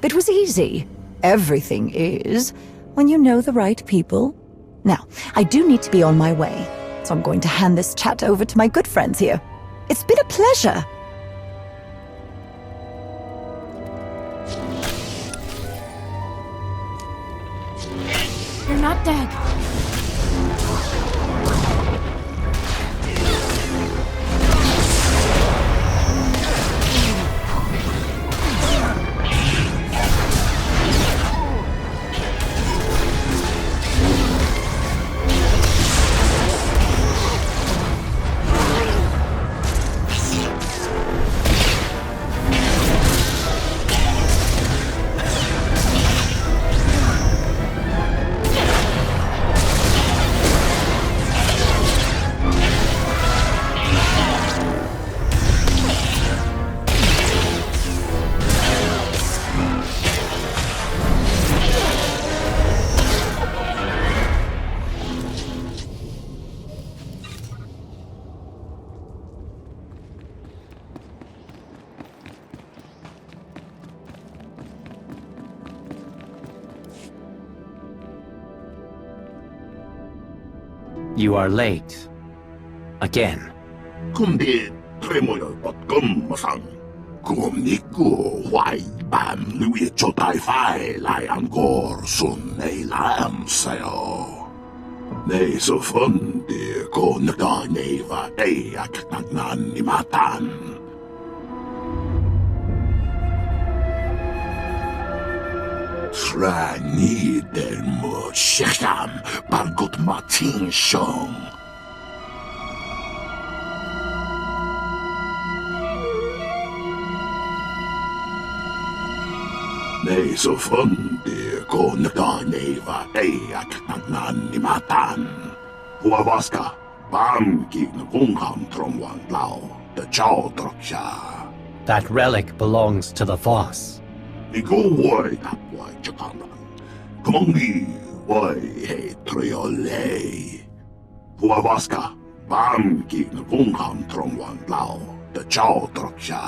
It was easy. Everything is, when you know the right people. Now, I do need to be on my way, so I'm going to hand this chat over to my good friends here. It's been a pleasure. You're not dead. You are late. Again. 근데 tremoyo potkummasang kumniku huay bam lui chotai fai lai angor sun nei lam sayo. Nei so fundi ko nagda neva ei aknagnan ni matan. Tra ni del mo shekam bargot matin shong. Nei so fundi ko nagda neva ei aknagnan ni matan. Huavaska bam ki ngungham tromwan lao the chow droksha. That relic belongs to the Voss. Nigo wai tapwai chakaman. Kumongi wai he triole. Huavaska bam ki ngungham tromwan lao the chow droksha.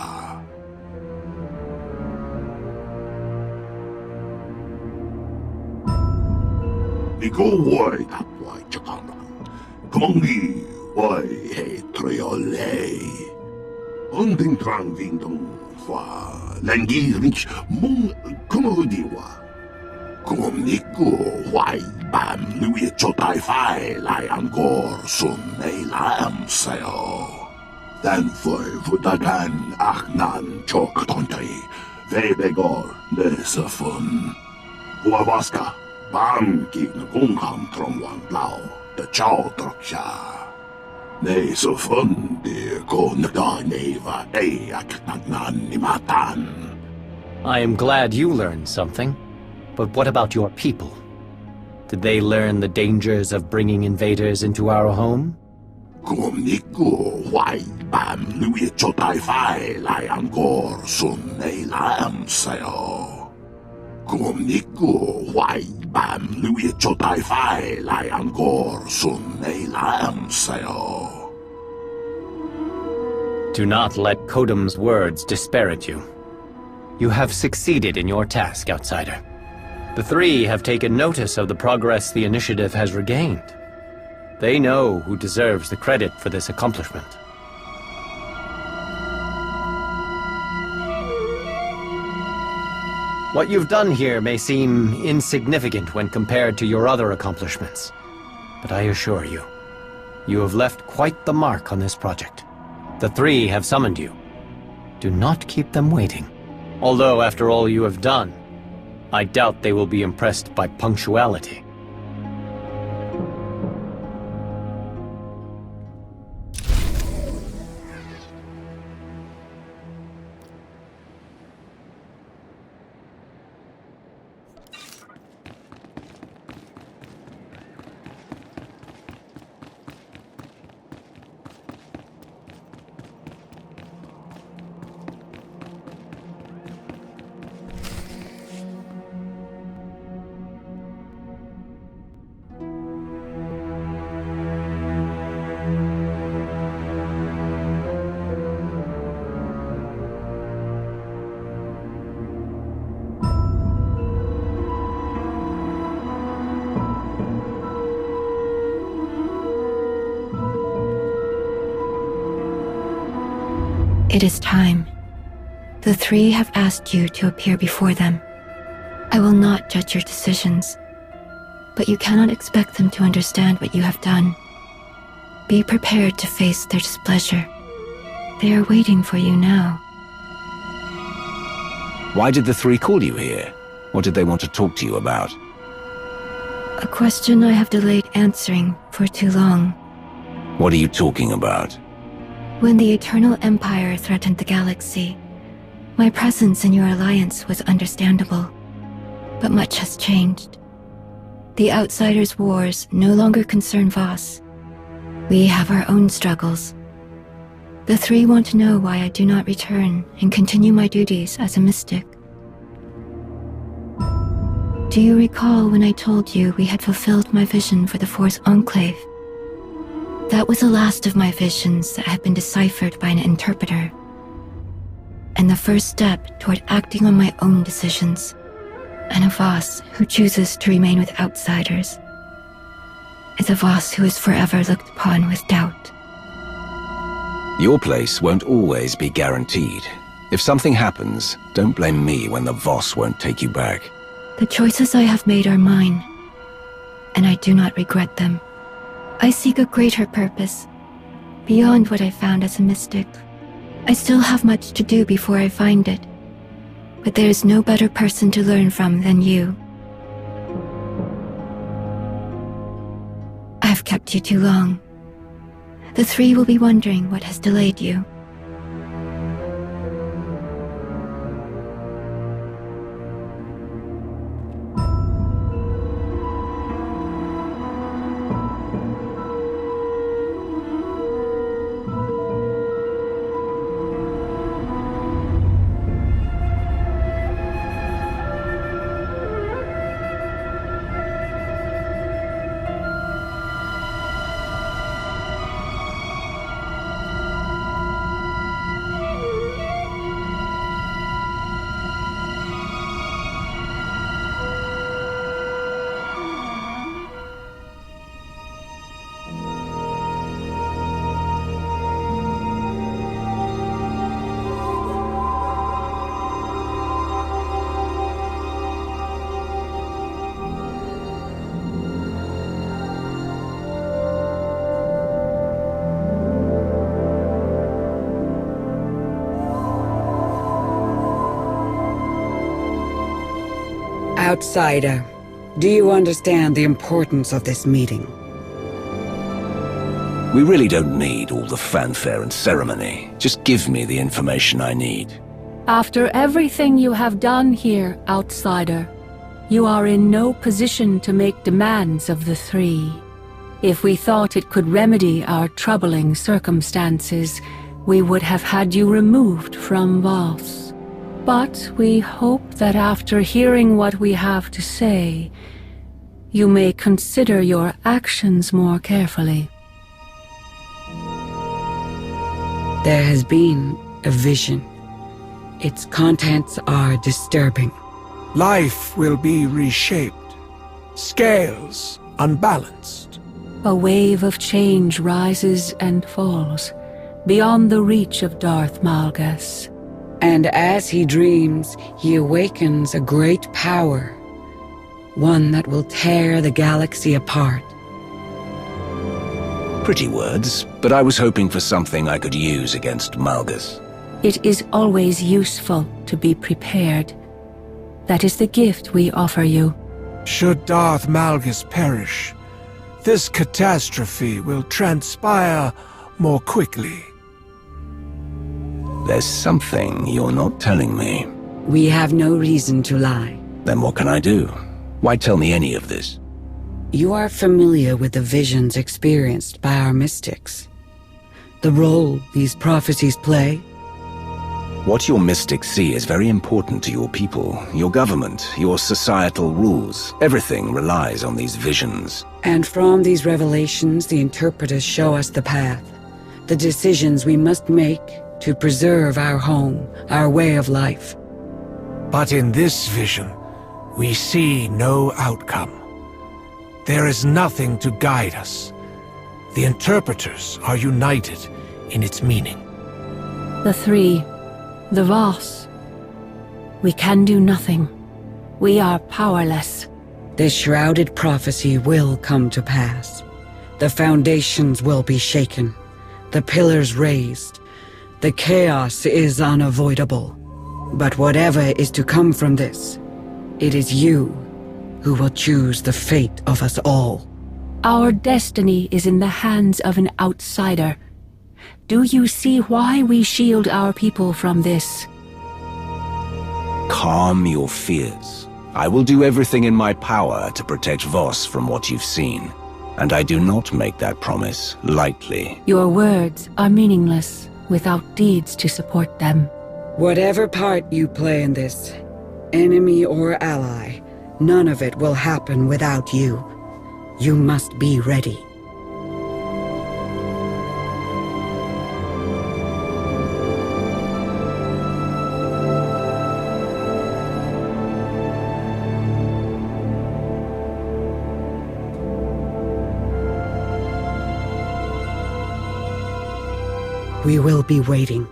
Nigo wai tapwai chakaman. Kumongi wai he triole. Unding trang vindong fa. Langi rich mung kumodiwa. Kumniku wai bam lui chotai fai lai angor sun nei lam sayo. Dan foi vutagan achnan chok tontai. Vebegor nesafun. Huavaska bam ki ngungham tromwan lao the chow droksha. Nei so fundi ko nagda neva ei aknagnan ni matan. I am glad you learned something. But what about your people? Did they learn the dangers of bringing invaders into our home? Gồm ní cô hoài bàm lưu ý cho tài phai lại ăn gor xuân này làm sao. Gồm ní cô hoài bàm lưu ý cho tài phai lại ăn gor xuân này làm sao. Do not let Kodam's words disparage you. You have succeeded in your task, Outsider. The three have taken notice of the progress the initiative has regained. They know who deserves the credit for this accomplishment. What you've done here may seem insignificant when compared to your other accomplishments, but I assure you, you have left quite the mark on this project. The three have summoned you. Do not keep them waiting. Although, after all you have done, I doubt they will be impressed by punctuality. It is time. The three have asked you to appear before them. I will not judge your decisions, but you cannot expect them to understand what you have done. Be prepared to face their displeasure. They are waiting for you now. Why did the three call you here? What did they want to talk to you about? A question I have delayed answering for too long. What are you talking about? When the Eternal Empire threatened the galaxy, my presence in your alliance was understandable. But much has changed. The Outsiders' wars no longer concern Voss. We have our own struggles. The three want to know why I do not return and continue my duties as a mystic. Do you recall when I told you we had fulfilled my vision for the Force Enclave? That was the last of my visions that had been deciphered by an interpreter. And the first step toward acting on my own decisions. And a Voss who chooses to remain with outsiders is a Voss who is forever looked upon with doubt. Your place won't always be guaranteed. If something happens, don't blame me when the Voss won't take you back. The choices I have made are mine, and I do not regret them. I seek a greater purpose, beyond what I found as a mystic. I still have much to do before I find it, but there is no better person to learn from than you. I have kept you too long. The three will be wondering what has delayed you. Outsider, do you understand the importance of this meeting? We really don't need all the fanfare and ceremony. Just give me the information I need. After everything you have done here, Outsider, you are in no position to make demands of the three. If we thought it could remedy our troubling circumstances, we would have had you removed from Voss. But we hope that after hearing what we have to say, you may consider your actions more carefully. There has been a vision. Its contents are disturbing. Life will be reshaped. Scales unbalanced. A wave of change rises and falls, beyond the reach of Darth Malgus. And as he dreams, he awakens a great power. One that will tear the galaxy apart. Pretty words, but I was hoping for something I could use against Malgus. It is always useful to be prepared. That is the gift we offer you. Should Darth Malgus perish, this catastrophe will transpire more quickly. There's something you're not telling me. We have no reason to lie. Then what can I do? Why tell me any of this? You are familiar with the visions experienced by our mystics. The role these prophecies play. What your mystics see is very important to your people, your government, your societal rules. Everything relies on these visions. And from these revelations, the interpreters show us the path. The decisions we must make to preserve our home, our way of life. But in this vision, we see no outcome. There is nothing to guide us. The interpreters are united in its meaning. The three, the Voss. We can do nothing. We are powerless. This shrouded prophecy will come to pass. The foundations will be shaken, the pillars raised. The chaos is unavoidable. But whatever is to come from this, it is you who will choose the fate of us all. Our destiny is in the hands of an outsider. Do you see why we shield our people from this? Calm your fears. I will do everything in my power to protect Voss from what you've seen. And I do not make that promise lightly. Your words are meaningless without deeds to support them. Whatever part you play in this, enemy or ally, none of it will happen without you. You must be ready. We will be waiting.